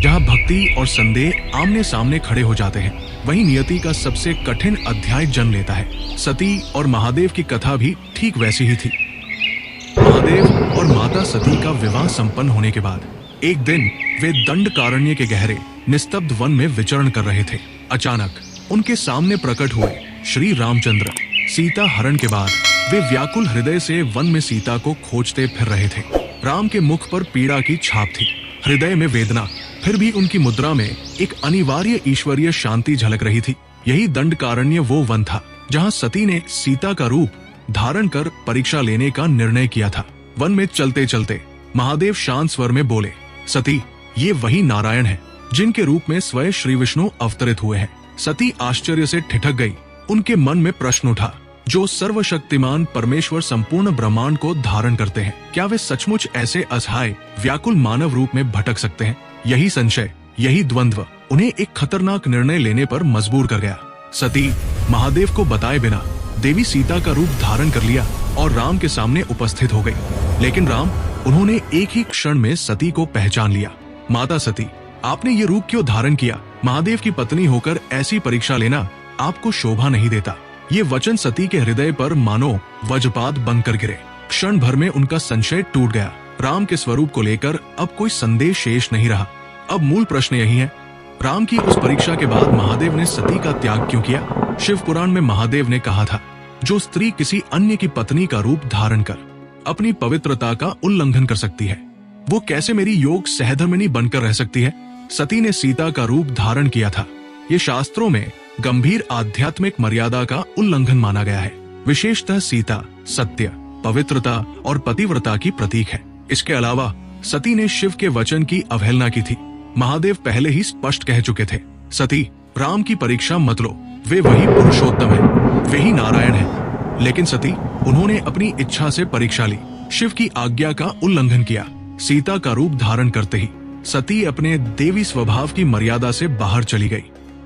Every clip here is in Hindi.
जहाँ भक्ति और संदेह आमने सामने खड़े हो जाते हैं, वहीं नियति का सबसे कठिन अध्याय जन्म लेता है। सती और महादेव की कथा भी ठीक वैसी ही थी। महादेव और माता सती का विवाह संपन्न होने के बाद एक दिन वे दंडकारण्य के गहरे निस्तब्ध वन में विचरण कर रहे थे। अचानक उनके सामने प्रकट हुए श्री रामचंद्र। सीता हरण के बाद वे व्याकुल हृदय से वन में सीता को खोजते फिर रहे थे। राम के मुख पर पीड़ा की छाप थी, हृदय में वेदना, फिर भी उनकी मुद्रा में एक अनिवार्य ईश्वरीय शांति झलक रही थी। यही दंडकारण्य वो वन था जहाँ सती ने सीता का रूप धारण कर परीक्षा लेने का निर्णय किया था। वन में चलते चलते महादेव शांत स्वर में बोले, सती, ये वही नारायण है जिनके रूप में स्वयं श्री विष्णु अवतरित हुए हैं। सती आश्चर्य से ठिठक गई। उनके मन में प्रश्न उठा, जो सर्वशक्तिमान परमेश्वर संपूर्ण ब्रह्मांड को धारण करते हैं, क्या वे सचमुच ऐसे असहाय व्याकुल मानव रूप में भटक सकते हैं? यही संशय, यही द्वंद्व उन्हें एक खतरनाक निर्णय लेने पर मजबूर कर गया। सती महादेव को बताए बिना देवी सीता का रूप धारण कर लिया और राम के सामने उपस्थित हो गई। लेकिन राम, उन्होंने एक ही क्षण में सती को पहचान लिया। माता सती, आपने ये रूप क्यों धारण किया? महादेव की पत्नी होकर ऐसी परीक्षा लेना आपको शोभा नहीं देता। ये वचन सती के हृदय पर मानो वज्रपात बनकर गिरे। क्षण भर में उनका संशय टूट गया। राम के स्वरूप को लेकर अब कोई संदेह शेष नहीं रहा। अब मूल प्रश्न यही है, राम की उस परीक्षा के बाद महादेव ने सती का त्याग क्यों किया? शिव पुराण में महादेव ने कहा था, जो स्त्री किसी अन्य की पत्नी का रूप धारण कर अपनी पवित्रता का उल्लंघन कर सकती है, वो कैसे मेरी योग सहधर्मिणी बनकर रह सकती है? सती ने सीता का रूप धारण किया था। ये शास्त्रों में गंभीर आध्यात्मिक मर्यादा का उल्लंघन माना गया है। विशेषतः सीता सत्य, पवित्रता और पतिव्रता की प्रतीक है। इसके अलावा सती ने शिव के वचन की अवहेलना की थी। महादेव पहले ही स्पष्ट कह चुके थे, सती, राम की परीक्षा मत लो, वे वही पुरुषोत्तम है, वे ही नारायण है। लेकिन सती, उन्होंने अपनी इच्छा से परीक्षा ली, शिव की आज्ञा का उल्लंघन किया। सीता का रूप धारण करते ही सती अपने देवी स्वभाव की मर्यादा से बाहर चली गई।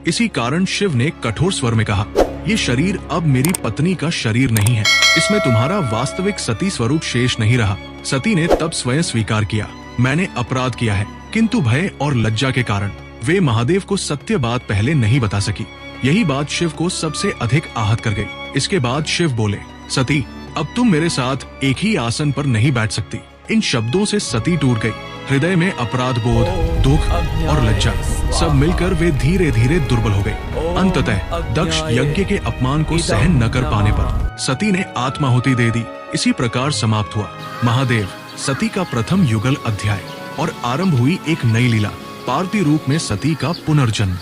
इसी कारण शिव ने कठोर स्वर में कहा, ये शरीर अब मेरी पत्नी का शरीर नहीं है, इसमें तुम्हारा वास्तविक सती स्वरूप शेष नहीं रहा। सती ने तब स्वयं स्वीकार किया, मैंने अपराध किया है, किंतु भय और लज्जा के कारण वे महादेव को सत्य बात पहले नहीं बता सकी। यही बात शिव को सबसे अधिक आहत कर गई। इसके बाद शिव बोले, सती, अब तुम मेरे साथ एक ही आसन पर नहीं बैठ सकती। इन शब्दों से सती टूट गई। हृदय में अपराध बोध, दुख और लज्जा सब मिलकर वे धीरे धीरे दुर्बल हो गई। अंततः दक्ष यज्ञ के अपमान को सहन न कर पाने पर सती ने आत्माहुति दे दी। इसी प्रकार समाप्त हुआ महादेव सती का प्रथम युगल अध्याय और आरंभ हुई एक नई लीला, पार्वती रूप में सती का पुनर्जन्म।